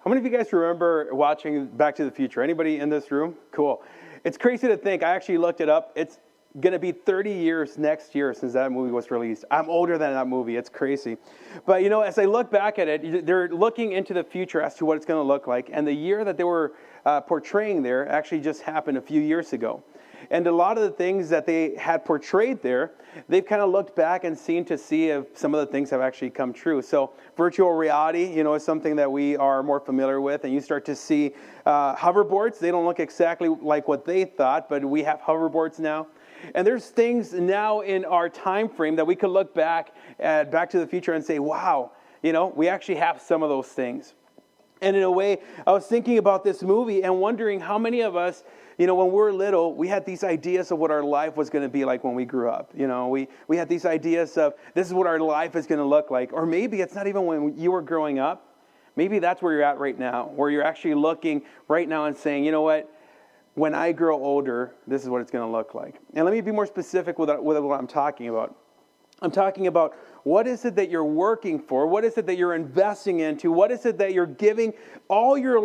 How many of you guys remember watching Back to the Future? Anybody in this room? Cool. It's crazy to think. I actually looked it up. It's going to be 30 years next year since that movie was released. I'm older than that movie. It's crazy. But, as I look back at it, they're looking into the future as to what it's going to look like. And the year that they were portraying there actually just happened a few years ago. And a lot of the things that they had portrayed there, they've kind of looked back and seen to see if some of the things have actually come true. So virtual reality, is something that we are more familiar with. And you start to see hoverboards. They don't look exactly like what they thought, but we have hoverboards now. And there's things now in our time frame that we could look back at Back to the Future and say, wow, we actually have some of those things. And in a way, I was thinking about this movie and wondering how many of us, when we were little, we had these ideas of what our life was going to be like when we grew up. We had these ideas of this is what our life is going to look like. Or maybe it's not even when you were growing up. Maybe that's where you're at right now, where you're actually looking right now and saying, you know what? When I grow older, this is what it's going to look like. And let me be more specific with what I'm talking about. I'm talking about what is it that you're working for? What is it that you're investing into? What is it that you're giving all your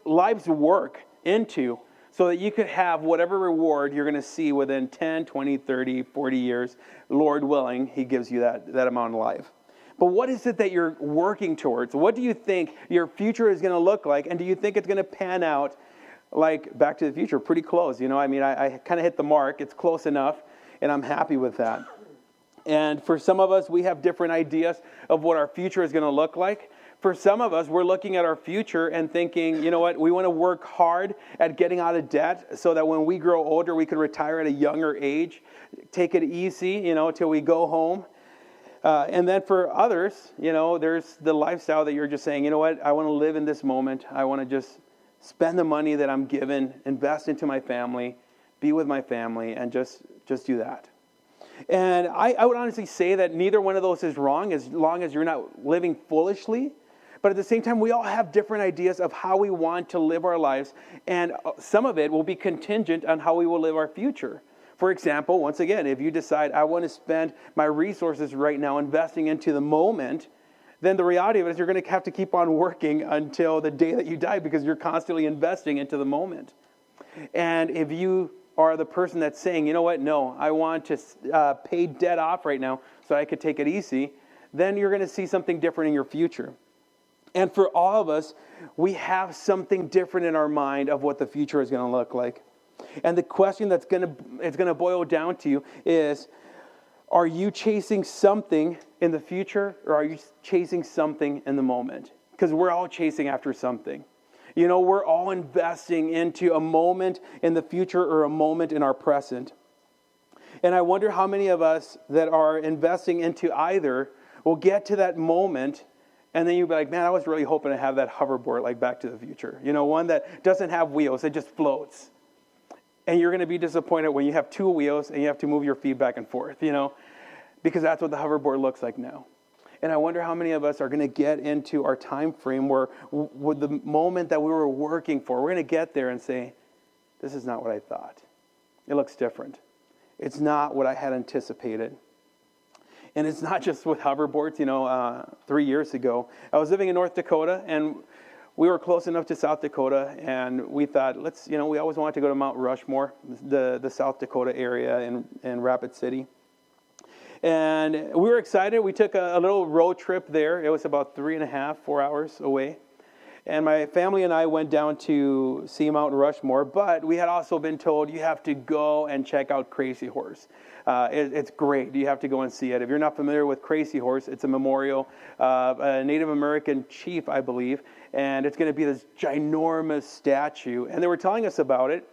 life's work into so that you could have whatever reward you're going to see within 10, 20, 30, 40 years, Lord willing, He gives you that amount of life. But what is it that you're working towards? What do you think your future is going to look like? And do you think it's going to pan out like Back to the Future? Pretty close. I kind of hit the mark. It's close enough, and I'm happy with that. And for some of us, we have different ideas of what our future is going to look like. For some of us, we're looking at our future and thinking, you know what, we want to work hard at getting out of debt so that when we grow older, we can retire at a younger age, take it easy, till we go home. And then for others, there's the lifestyle that you're just saying, you know what, I want to live in this moment. I want to just spend the money that I'm given, invest into my family, be with my family, and just do that. And I would honestly say that neither one of those is wrong as long as you're not living foolishly. But at the same time, we all have different ideas of how we want to live our lives. And some of it will be contingent on how we will live our future. For example, once again, if you decide I want to spend my resources right now investing into the moment, then the reality of it is you're going to have to keep on working until the day that you die because you're constantly investing into the moment. And if you are the person that's saying, you know what, no, I want to pay debt off right now so I could take it easy, then you're going to see something different in your future. And for all of us, we have something different in our mind of what the future is going to look like. And the question that's going to boil down to you is, are you chasing something in the future or are you chasing something in the moment? Because we're all chasing after something. We're all investing into a moment in the future or a moment in our present. And I wonder how many of us that are investing into either will get to that moment and then you'll be like, man, I was really hoping to have that hoverboard like Back to the Future. One that doesn't have wheels, it just floats. And you're going to be disappointed when you have two wheels and you have to move your feet back and forth, because that's what the hoverboard looks like now. And I wonder how many of us are going to get into our time frame where with the moment that we were working for, we're going to get there and say, this is not what I thought. It looks different. It's not what I had anticipated. And it's not just with hoverboards. 3 years ago, I was living in North Dakota, and we were close enough to South Dakota, and we thought, we always wanted to go to Mount Rushmore, the South Dakota area in Rapid City. And we were excited. We took a little road trip there. It was about 3.5, 4 hours away. And my family and I went down to see Mount Rushmore, but we had also been told you have to go and check out Crazy Horse. It's great. You have to go and see it. If you're not familiar with Crazy Horse, it's a memorial of a Native American chief, I believe, and it's going to be this ginormous statue. And they were telling us about it.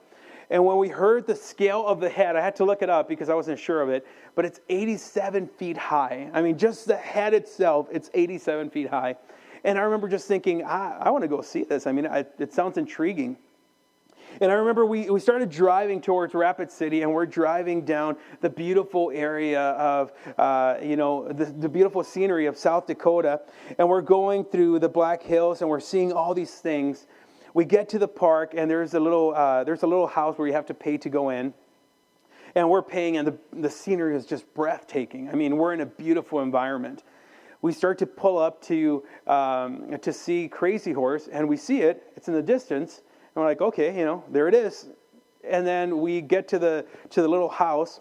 And when we heard the scale of the head, I had to look it up because I wasn't sure of it, but it's 87 feet high. I mean, just the head itself, it's 87 feet high. And I remember just thinking, I want to go see this. I mean, it sounds intriguing. And I remember we started driving towards Rapid City, and we're driving down the beautiful area of, the beautiful scenery of South Dakota. And we're going through the Black Hills, and we're seeing all these things. We get to the park, and there's a little house where you have to pay to go in. And we're paying, and the scenery is just breathtaking. I mean, we're in a beautiful environment. we start to pull up to see Crazy Horse, and we see it. It's in the distance, and we're like, okay, there it is. And then we get to the little house,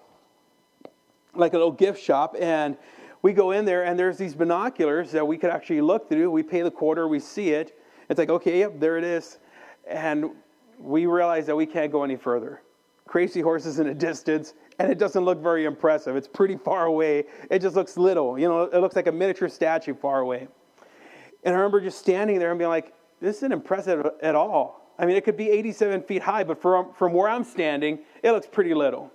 like a little gift shop, and we go in there, and there's these binoculars that we could actually look through. We pay the quarter, we see it. It's like, okay, yep, there it is. And we realize that we can't go any further. Crazy Horse is in a distance, and it doesn't look very impressive. It's pretty far away. It just looks little. It looks like a miniature statue far away. And I remember just standing there and being like, this isn't impressive at all. I mean, it could be 87 feet high, but from where I'm standing, it looks pretty little.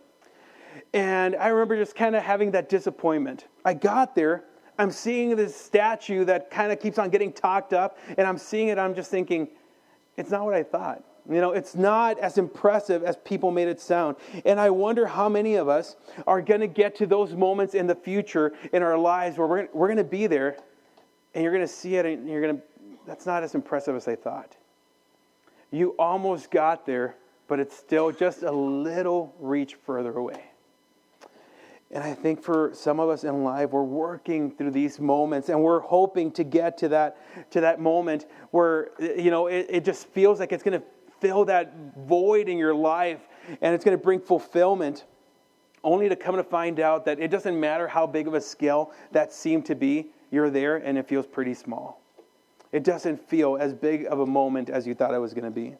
And I remember just kind of having that disappointment. I got there. I'm seeing this statue that kind of keeps on getting talked up, and I'm seeing it. I'm just thinking, it's not what I thought. It's not as impressive as people made it sound. And I wonder how many of us are going to get to those moments in the future in our lives where we're going to be there, and you're going to see it, and that's not as impressive as I thought. You almost got there, but it's still just a little reach further away. And I think for some of us in life, we're working through these moments, and we're hoping to get to that moment where it just feels like it's going to fill that void in your life, and it's going to bring fulfillment, only to come to find out that it doesn't matter how big of a scale that seemed to be. You're there, and it feels pretty small. It doesn't feel as big of a moment as you thought it was going to be.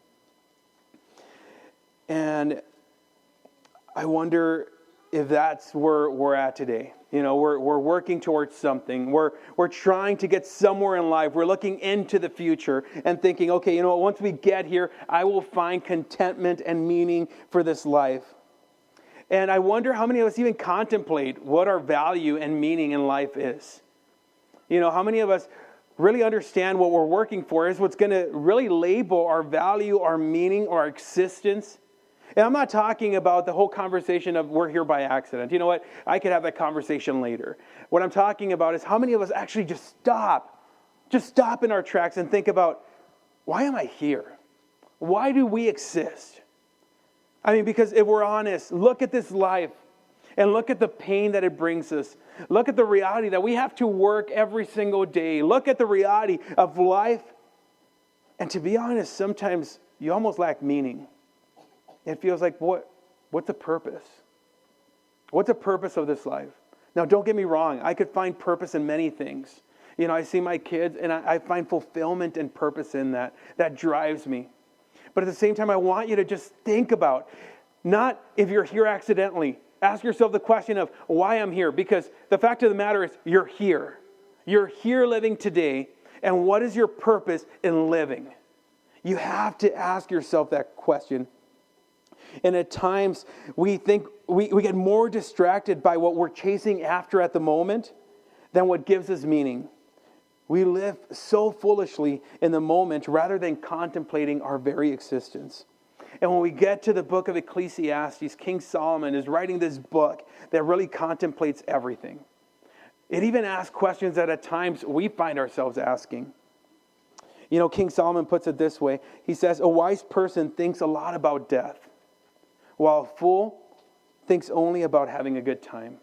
And I wonder if that's where we're at today. We're working towards something. We're trying to get somewhere in life. We're looking into the future and thinking, okay, once we get here, I will find contentment and meaning for this life. And I wonder how many of us even contemplate what our value and meaning in life is. How many of us really understand what we're working for is what's going to really label our value, our meaning, or our existence. And I'm not talking about the whole conversation of we're here by accident. You know what? I could have that conversation later. What I'm talking about is how many of us actually just stop in our tracks and think about, why am I here? Why do we exist? I mean, because if we're honest, look at this life and look at the pain that it brings us. Look at the reality that we have to work every single day. Look at the reality of life. And to be honest, sometimes you almost lack meaning. It feels like, what's the purpose? What's the purpose of this life? Now, don't get me wrong. I could find purpose in many things. I see my kids, and I find fulfillment and purpose in that. That drives me. But at the same time, I want you to just think about, not if you're here accidentally. Ask yourself the question of why I'm here. Because the fact of the matter is, you're here. You're here living today. And what is your purpose in living? You have to ask yourself that question. And at times, we think we get more distracted by what we're chasing after at the moment than what gives us meaning. We live so foolishly in the moment rather than contemplating our very existence. And when we get to the book of Ecclesiastes, King Solomon is writing this book that really contemplates everything. It even asks questions that at times we find ourselves asking. King Solomon puts it this way. He says, a wise person thinks a lot about death, while a fool thinks only about having a good time.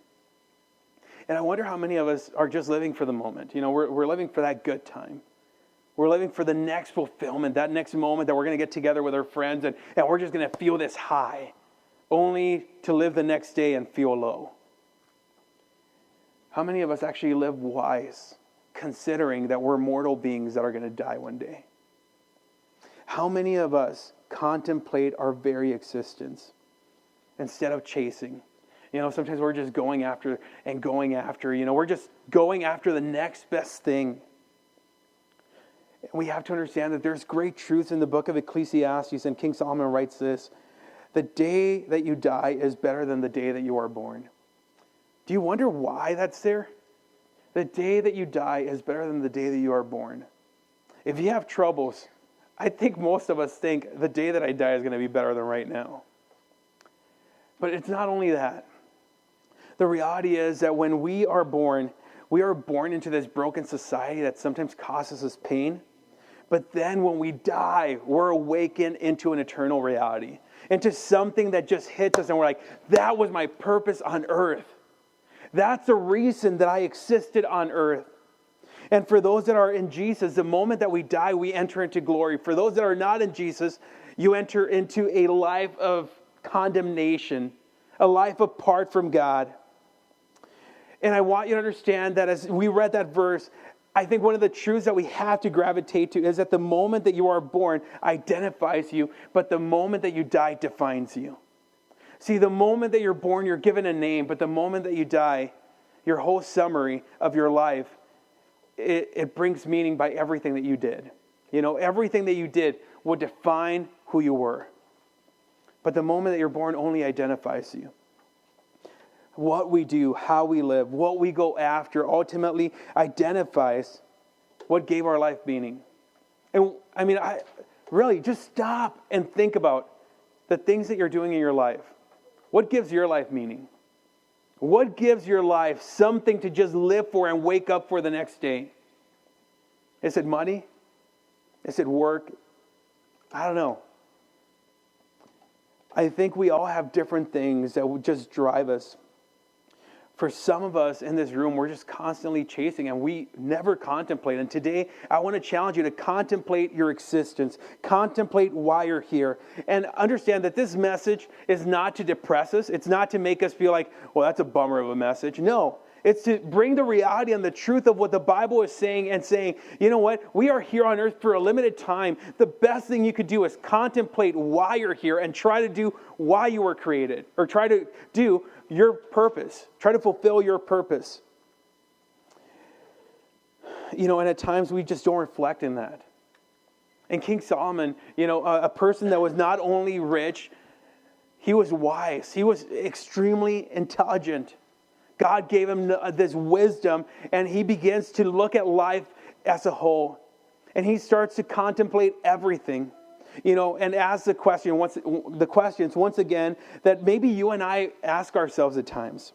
And I wonder how many of us are just living for the moment. We're living for that good time. We're living for the next fulfillment, that next moment that we're going to get together with our friends and we're just going to feel this high, only to live the next day and feel low. How many of us actually live wise, considering that we're mortal beings that are going to die one day? How many of us contemplate our very existence instead of chasing? Sometimes we're just going after. We're just going after the next best thing. And we have to understand that there's great truth in the book of Ecclesiastes, and King Solomon writes this: the day that you die is better than the day that you are born. Do you wonder why that's there? The day that you die is better than the day that you are born. If you have troubles, I think most of us think the day that I die is going to be better than right now. But it's not only that. The reality is that when we are born into this broken society that sometimes causes us pain. But then when we die, we're awakened into an eternal reality, into something that just hits us and we're like, that was my purpose on earth. That's the reason that I existed on earth. And for those that are in Jesus, the moment that we die, we enter into glory. For those that are not in Jesus, you enter into a life of condemnation, a life apart from God. And I want you to understand that as we read that verse, I think one of the truths that we have to gravitate to is that the moment that you are born identifies you, but the moment that you die defines you. See, the moment that you're born, you're given a name, but the moment that you die, your whole summary of your life, it brings meaning by everything that you did. You know, everything that you did would define who you were. But the moment that you're born only identifies you. What we do, how we live, what we go after ultimately identifies what gave our life meaning. And I mean, really just stop and think about the things that you're doing in your life. What gives your life meaning? What gives your life something to just live for and wake up for the next day? Is it money? Is it work? I don't know. I think we all have different things that would just drive us. For some of us in this room, we're just constantly chasing and we never contemplate. And today, I want to challenge you to contemplate your existence. Contemplate why you're here. And understand that this message is not to depress us. It's not to make us feel like, well, that's a bummer of a message. No. It's to bring the reality and the truth of what the Bible is saying and saying, you know what? We are here on earth for a limited time. The best thing you could do is contemplate why you're here and try to do why you were created. Or try to do your purpose. Try to fulfill your purpose. You know, and at times we just don't reflect in that. And King Solomon, you know, a person that was not only rich, he was wise. He was extremely intelligent. God gave him this wisdom, and he begins to look at life as a whole. And he starts to contemplate everything. You know, and ask the questions once again that maybe you and I ask ourselves at times.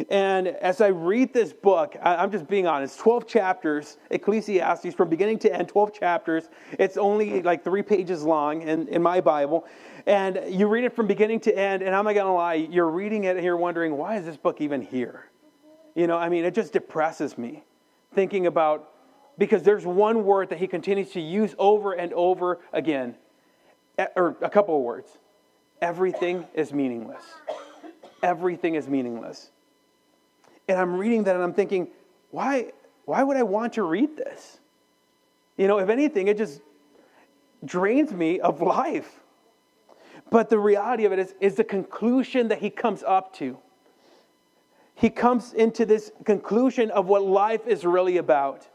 And as I read this book, I'm just being honest, 12 chapters, Ecclesiastes, from beginning to end, 12 chapters. It's only like 3 pages long in my Bible. And you read it from beginning to end, and I'm not going to lie, you're reading it and you're wondering, why is this book even here? You know, I mean, it just depresses me thinking about, because there's one word that he continues to use over and over again, or a couple of words. Everything is meaningless. Everything is meaningless. And I'm reading that and I'm thinking, why would I want to read this? You know, if anything, it just drains me of life. But the reality of it is the conclusion that he comes up to. He comes into this conclusion of what life is really about.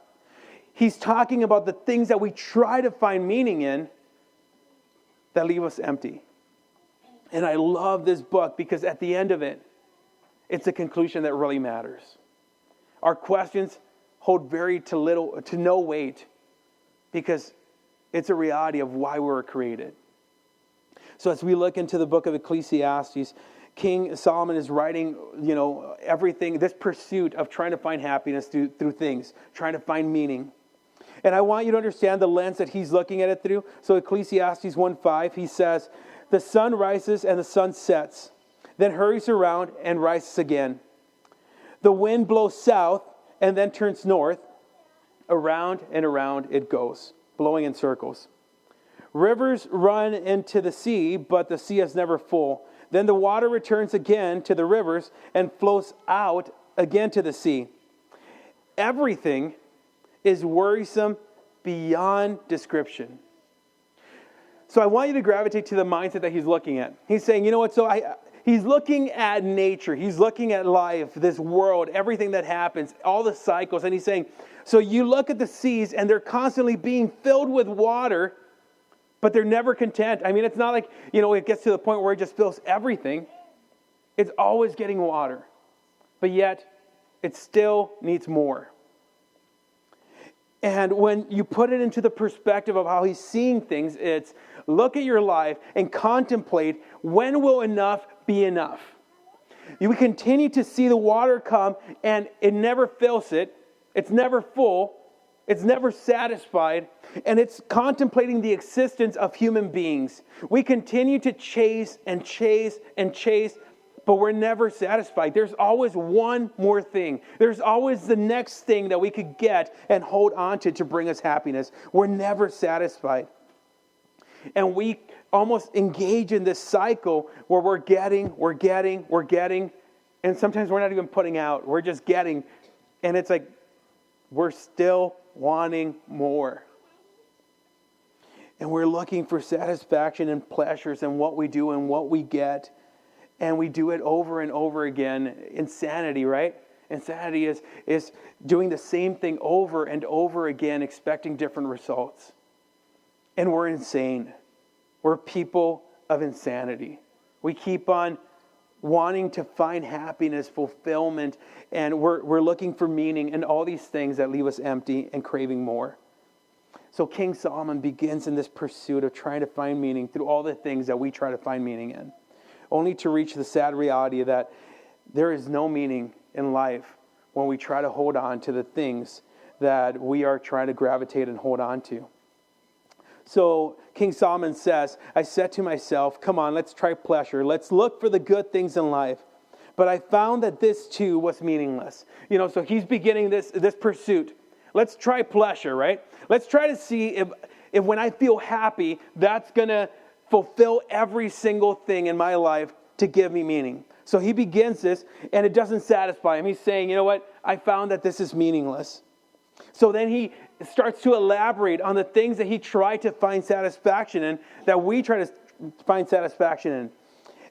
He's talking about the things that we try to find meaning in that leave us empty. And I love this book because at the end of it, it's a conclusion that really matters. Our questions hold very to no weight because it's a reality of why we were created. So as we look into the book of Ecclesiastes, King Solomon is writing, you know, everything, this pursuit of trying to find happiness through things, trying to find meaning. And I want you to understand the lens that he's looking at it through. So Ecclesiastes 1:5, he says, the sun rises and the sun sets, then hurries around and rises again. The wind blows south and then turns north. Around and around it goes, blowing in circles. Rivers run into the sea, but the sea is never full. Then the water returns again to the rivers and flows out again to the sea. Everything is worrisome beyond description. So I want you to gravitate to the mindset that he's looking at. He's saying, you know what, he's looking at nature. He's looking at life, this world, everything that happens, all the cycles. And he's saying, so you look at the seas and they're constantly being filled with water, but they're never content. I mean, it's not like, you know, it gets to the point where it just fills everything. It's always getting water. But yet, it still needs more. And when you put it into the perspective of how he's seeing things, it's look at your life and contemplate, when will enough be enough? You continue to see the water come and it never fills it. It's never full. It's never satisfied. And it's contemplating the existence of human beings. We continue to chase and chase and chase but we're never satisfied. There's always one more thing. There's always the next thing that we could get and hold on to bring us happiness. We're never satisfied. And we almost engage in this cycle where we're getting, and sometimes we're not even putting out. We're just getting, and it's like we're still wanting more. And we're looking for satisfaction and pleasures in what we do and what we get. And we do it over and over again. Insanity, right? Insanity is doing the same thing over and over again, expecting different results. And we're insane. We're people of insanity. We keep on wanting to find happiness, fulfillment, and we're looking for meaning and all these things that leave us empty and craving more. So King Solomon begins in this pursuit of trying to find meaning through all the things that we try to find meaning in, only to reach the sad reality that there is no meaning in life when we try to hold on to the things that we are trying to gravitate and hold on to. So King Solomon says, I said to myself, come on, let's try pleasure. Let's look for the good things in life. But I found that this too was meaningless. So he's beginning this pursuit. Let's try pleasure, right? Let's try to see if when I feel happy, that's going to fulfill every single thing in my life to give me meaning. So he begins this, and it doesn't satisfy him. He's saying, you know what? I found that this is meaningless. So then he starts to elaborate on the things that he tried to find satisfaction in, that we try to find satisfaction in.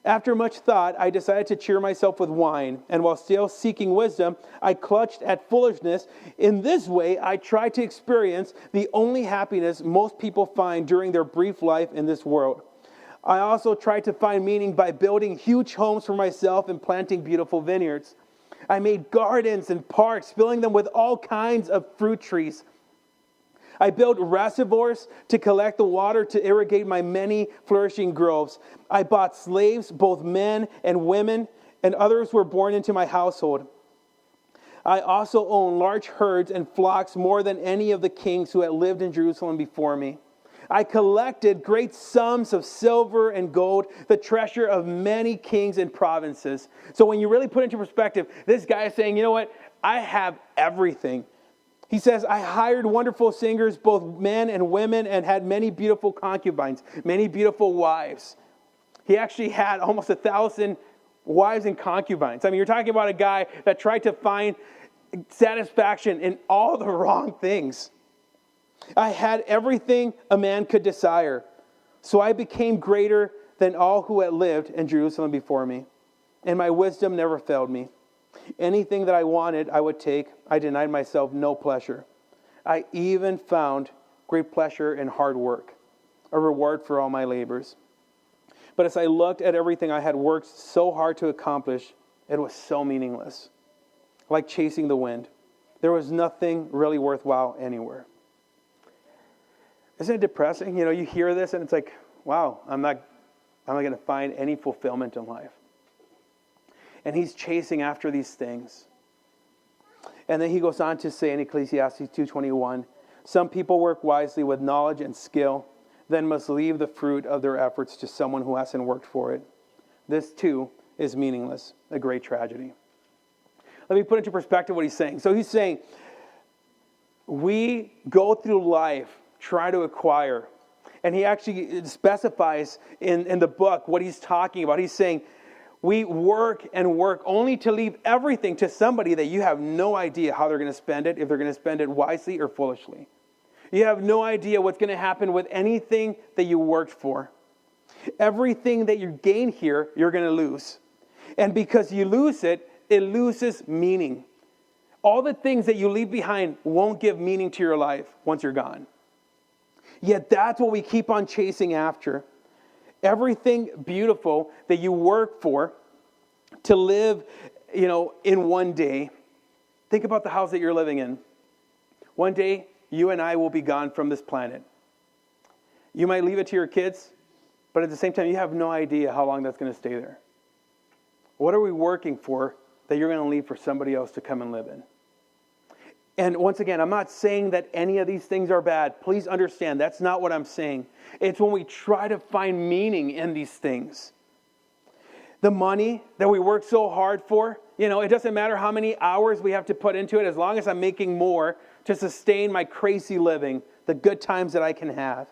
After much thought, I decided to cheer myself with wine, and while still seeking wisdom, I clutched at foolishness. In this way, I tried to experience the only happiness most people find during their brief life in this world. I also tried to find meaning by building huge homes for myself and planting beautiful vineyards. I made gardens and parks, filling them with all kinds of fruit trees. I built reservoirs to collect the water to irrigate my many flourishing groves. I bought slaves, both men and women, and others were born into my household. I also owned large herds and flocks, more than any of the kings who had lived in Jerusalem before me. I collected great sums of silver and gold, the treasure of many kings and provinces. So when you really put it into perspective, this guy is saying, you know what? I have everything. He says, I hired wonderful singers, both men and women, and had many beautiful concubines, many beautiful wives. He actually had almost 1,000 wives and concubines. I mean, you're talking about a guy that tried to find satisfaction in all the wrong things. I had everything a man could desire. So I became greater than all who had lived in Jerusalem before me. And my wisdom never failed me. Anything that I wanted, I would take. I denied myself no pleasure. I even found great pleasure in hard work, a reward for all my labors. But as I looked at everything I had worked so hard to accomplish, it was so meaningless. Like chasing the wind. There was nothing really worthwhile anywhere. Isn't it depressing? You hear this and it's like, wow, I'm not going to find any fulfillment in life. And he's chasing after these things. And then he goes on to say in Ecclesiastes 2:21, some people work wisely with knowledge and skill, then must leave the fruit of their efforts to someone who hasn't worked for it. This too is meaningless, a great tragedy. Let me put into perspective what he's saying. So he's saying, we go through life, try to acquire. And he actually specifies in the book what he's talking about. He's saying, we work and work only to leave everything to somebody that you have no idea how they're going to spend it, if they're going to spend it wisely or foolishly. You have no idea what's going to happen with anything that you worked for. Everything that you gain here, you're going to lose. And because you lose it, it loses meaning. All the things that you leave behind won't give meaning to your life once you're gone. Yet that's what we keep on chasing after. Everything beautiful that you work for to live, in one day. Think about the house that you're living in. One day, you and I will be gone from this planet. You might leave it to your kids, but at the same time, you have no idea how long that's going to stay there. What are we working for that you're going to leave for somebody else to come and live in? And once again, I'm not saying that any of these things are bad. Please understand, that's not what I'm saying. It's when we try to find meaning in these things. The money that we work so hard for, it doesn't matter how many hours we have to put into it, as long as I'm making more to sustain my crazy living, the good times that I can have.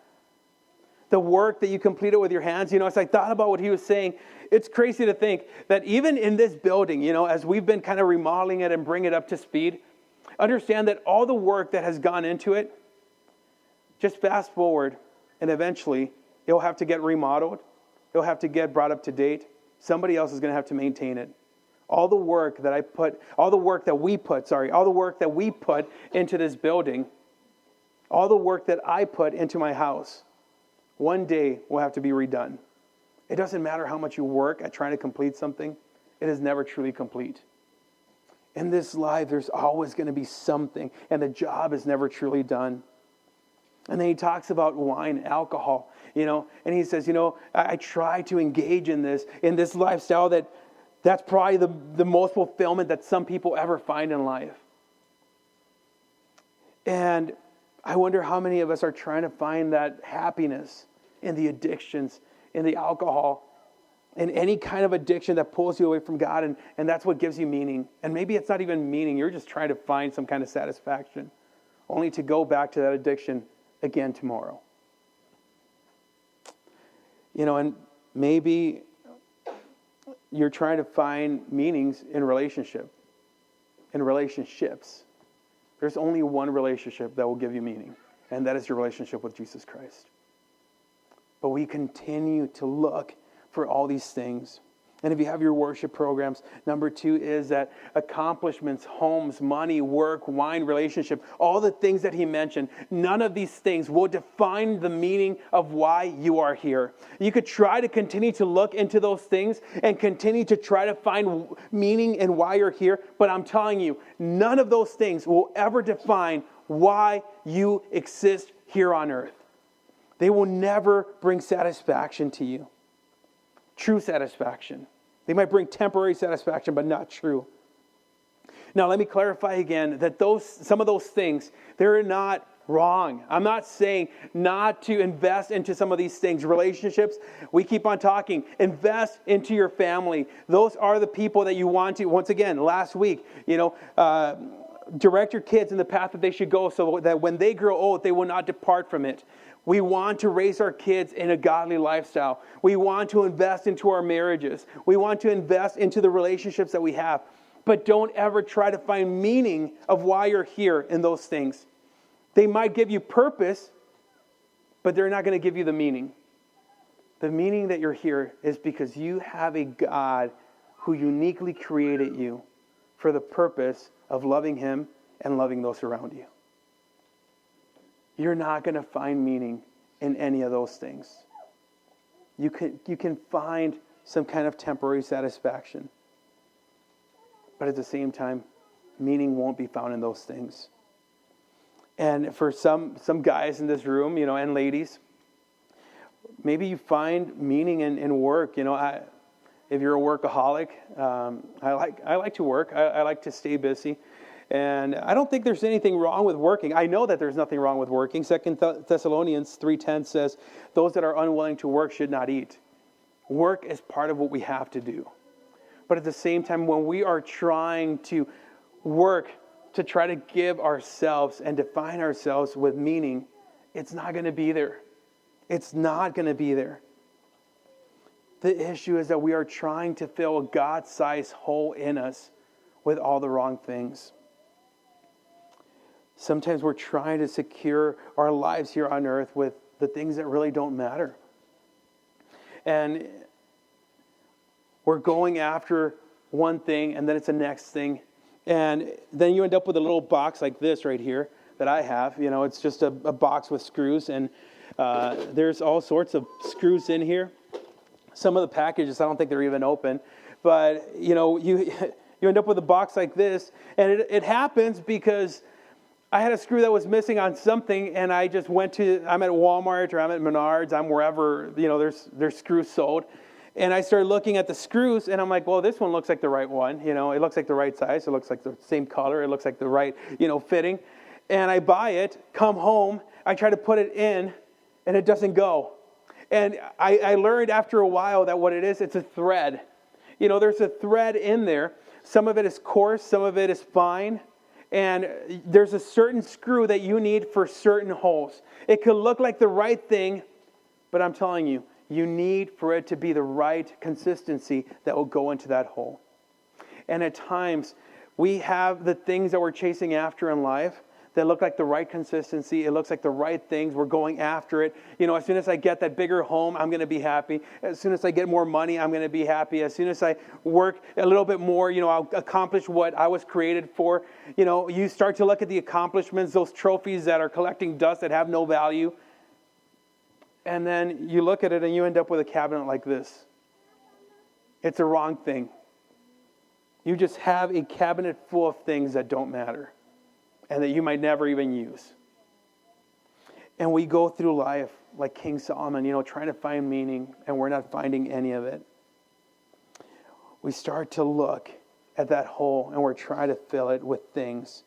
The work that you completed with your hands, as I thought about what he was saying, it's crazy to think that even in this building, as we've been kind of remodeling it and bringing it up to speed, understand that all the work that has gone into it, just fast forward, and eventually it'll have to get remodeled. It'll have to get brought up to date. Somebody else is going to have to maintain it. All the work that we put into this building, all the work that I put into my house, one day will have to be redone. It doesn't matter how much you work at trying to complete something. It is never truly complete. In this life, there's always going to be something, and the job is never truly done. And then he talks about wine, alcohol, and he says, I try to engage in this lifestyle that's probably the most fulfillment that some people ever find in life. And I wonder how many of us are trying to find that happiness in the addictions, in the alcohol, in any kind of addiction that pulls you away from God, and that's what gives you meaning. And maybe it's not even meaning, you're just trying to find some kind of satisfaction, only to go back to that addiction again tomorrow. And maybe you're trying to find meanings in relationships. There's only one relationship that will give you meaning, and that is your relationship with Jesus Christ. But we continue to look for all these things. And if you have your worship programs, number 2 is that accomplishments, homes, money, work, wine, relationship, all the things that he mentioned, none of these things will define the meaning of why you are here. You could try to continue to look into those things and continue to try to find meaning in why you're here, but I'm telling you, none of those things will ever define why you exist here on earth. They will never bring satisfaction to you. True satisfaction. They might bring temporary satisfaction, but not true. Now, let me clarify again that some of those things, they're not wrong. I'm not saying not to invest into some of these things. Relationships, we keep on talking. Invest into your family. Those are the people that you want to, once again, last week, direct your kids in the path that they should go so that when they grow old, they will not depart from it. We want to raise our kids in a godly lifestyle. We want to invest into our marriages. We want to invest into the relationships that we have. But don't ever try to find meaning of why you're here in those things. They might give you purpose, but they're not going to give you the meaning. The meaning that you're here is because you have a God who uniquely created you for the purpose of loving Him and loving those around you. You're not going to find meaning in any of those things. You can find some kind of temporary satisfaction. But at the same time, meaning won't be found in those things. And for some guys in this room, and ladies, maybe you find meaning in work. If you're a workaholic, I like to work. I like to stay busy. And I don't think there's anything wrong with working. I know that there's nothing wrong with working. 2 Thessalonians 3:10 says, those that are unwilling to work should not eat. Work is part of what we have to do. But at the same time, when we are trying to work to try to give ourselves and define ourselves with meaning, it's not going to be there. It's not going to be there. The issue is that we are trying to fill a God-sized hole in us with all the wrong things. Sometimes we're trying to secure our lives here on earth with the things that really don't matter. And we're going after one thing, and then it's the next thing. And then you end up with a little box like this right here that I have. It's just a box with screws, and there's all sorts of screws in here. Some of the packages, I don't think they're even open. But, you end up with a box like this, and it happens because I had a screw that was missing on something, and I just I'm at Walmart or I'm at Menards, I'm wherever, there's screws sold. And I started looking at the screws, and I'm like, well, this one looks like the right one. It looks like the right size. It looks like the same color. It looks like the right, fitting. And I buy it, come home, I try to put it in, and it doesn't go. And I learned after a while that what it is, it's a thread. There's a thread in there. Some of it is coarse, some of it is fine. And there's a certain screw that you need for certain holes. It could look like the right thing, but I'm telling you, you need for it to be the right consistency that will go into that hole. And at times, we have the things that we're chasing after in life that look like the right consistency. It looks like the right things. We're going after it. As soon as I get that bigger home, I'm going to be happy. As soon as I get more money, I'm going to be happy. As soon as I work a little bit more, I'll accomplish what I was created for. You start to look at the accomplishments, those trophies that are collecting dust that have no value. And then you look at it and you end up with a cabinet like this. It's a wrong thing. You just have a cabinet full of things that don't matter and that you might never even use. And we go through life like King Solomon, trying to find meaning, and we're not finding any of it. We start to look at that hole and we're trying to fill it with things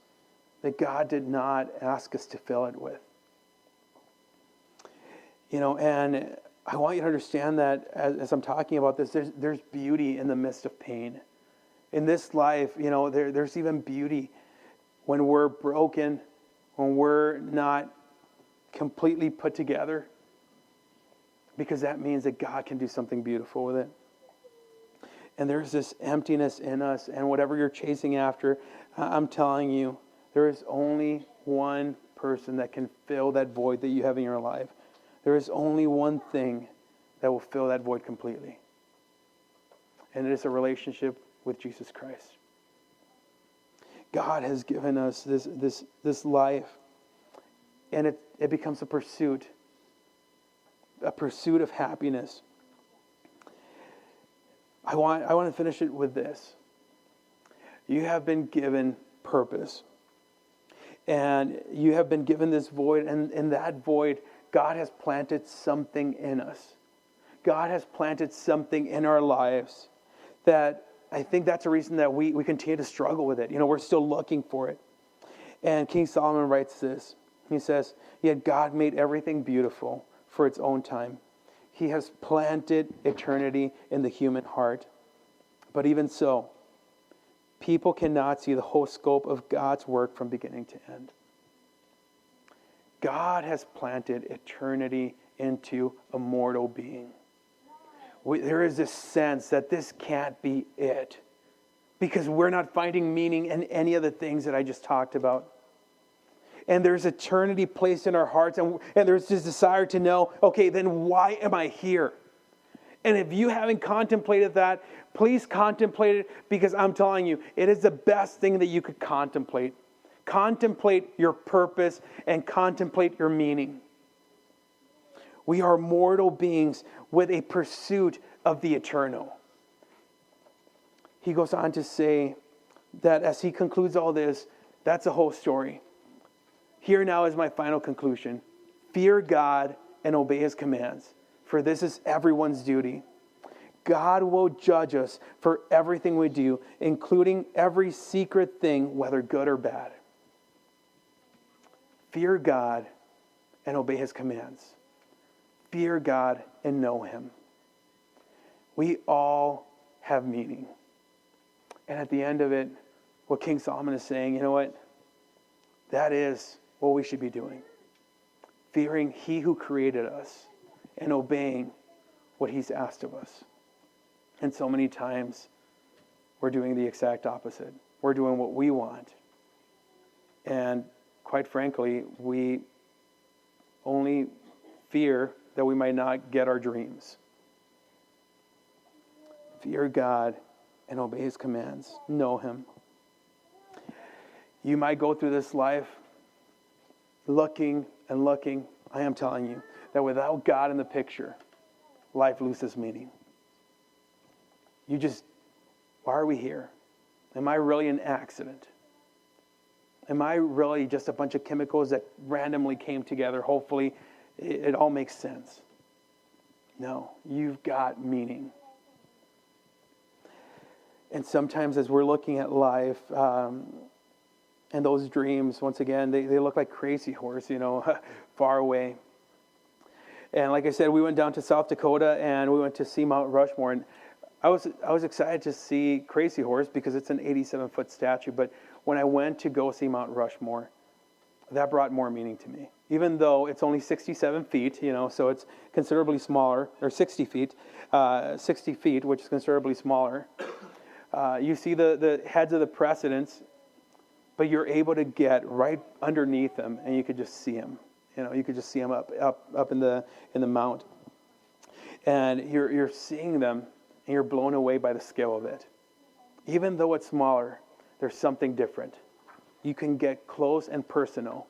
that God did not ask us to fill it with. And I want you to understand that as I'm talking about this, there's beauty in the midst of pain. In this life, there's even beauty when we're broken, when we're not completely put together, because that means that God can do something beautiful with it. And there's this emptiness in us, and whatever you're chasing after, I'm telling you, there is only one person that can fill that void that you have in your life. There is only one thing that will fill that void completely. And it is a relationship with Jesus Christ. God has given us this life, and it becomes a pursuit of happiness. I want to finish it with this. You have been given purpose, and you have been given this void, and in that void, God has planted something in us. God has planted something in our lives that I think that's a reason that we continue to struggle with it. We're still looking for it. And King Solomon writes this. He says, "Yet God made everything beautiful for its own time. He has planted eternity in the human heart. But even so, people cannot see the whole scope of God's work from beginning to end." God has planted eternity into a mortal being. There is this sense that this can't be it, because we're not finding meaning in any of the things that I just talked about. And there's eternity placed in our hearts, and there's this desire to know, okay, then why am I here? And if you haven't contemplated that, please contemplate it, because I'm telling you, it is the best thing that you could contemplate. Contemplate your purpose and contemplate your meaning. We are mortal beings with a pursuit of the eternal. He goes on to say that as he concludes all this, that's the whole story. Here now is my final conclusion. Fear God and obey his commands, for this is everyone's duty. God will judge us for everything we do, including every secret thing, whether good or bad. Fear God and obey his commands. Fear God and know him. We all have meaning. And at the end of it, what King Solomon is saying, you know what? That is what we should be doing. Fearing he who created us and obeying what he's asked of us. And so many times, we're doing the exact opposite. We're doing what we want. And quite frankly, we only fear that we might not get our dreams. Fear God and obey his commands. Know him. You might go through this life looking and looking. I am telling you that without God in the picture, life loses meaning. Why are we here? Am I really an accident? Am I really just a bunch of chemicals that randomly came together? Hopefully, it all makes sense. No, you've got meaning. And sometimes as we're looking at life, and those dreams, once again, they look like Crazy Horse, far away. And like I said, we went down to South Dakota and we went to see Mount Rushmore. And I was excited to see Crazy Horse because it's an 87-foot statue. But when I went to go see Mount Rushmore, that brought more meaning to me. Even though it's only 67 feet, so it's considerably smaller, or 60 feet, which is considerably smaller. You see the heads of the presidents, but you're able to get right underneath them, and you could just see them. You could just see them up in the mount, and you're seeing them, and you're blown away by the scale of it. Even though it's smaller, there's something different. You can get close and personal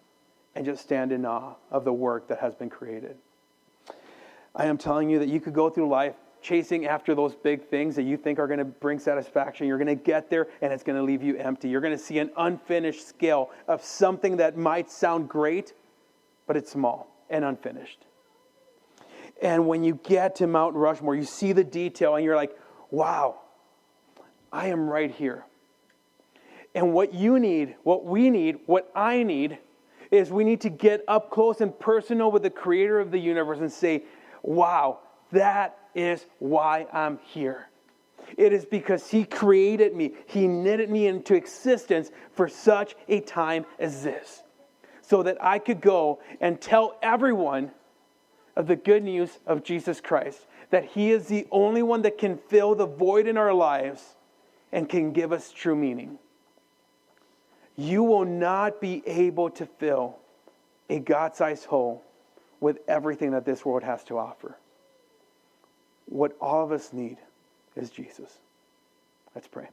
and just stand in awe of the work that has been created. I am telling you that you could go through life chasing after those big things that you think are going to bring satisfaction. You're going to get there and it's going to leave you empty. You're going to see an unfinished scale of something that might sound great, but it's small and unfinished. And when you get to Mount Rushmore, you see the detail and you're like, wow, I am right here. And what you need, what we need, what I need, is we need to get up close and personal with the creator of the universe and say, wow, that is why I'm here. It is because he created me. He knitted me into existence for such a time as this, so that I could go and tell everyone of the good news of Jesus Christ, that he is the only one that can fill the void in our lives and can give us true meaning. You will not be able to fill a God-sized hole with everything that this world has to offer. What all of us need is Jesus. Let's pray.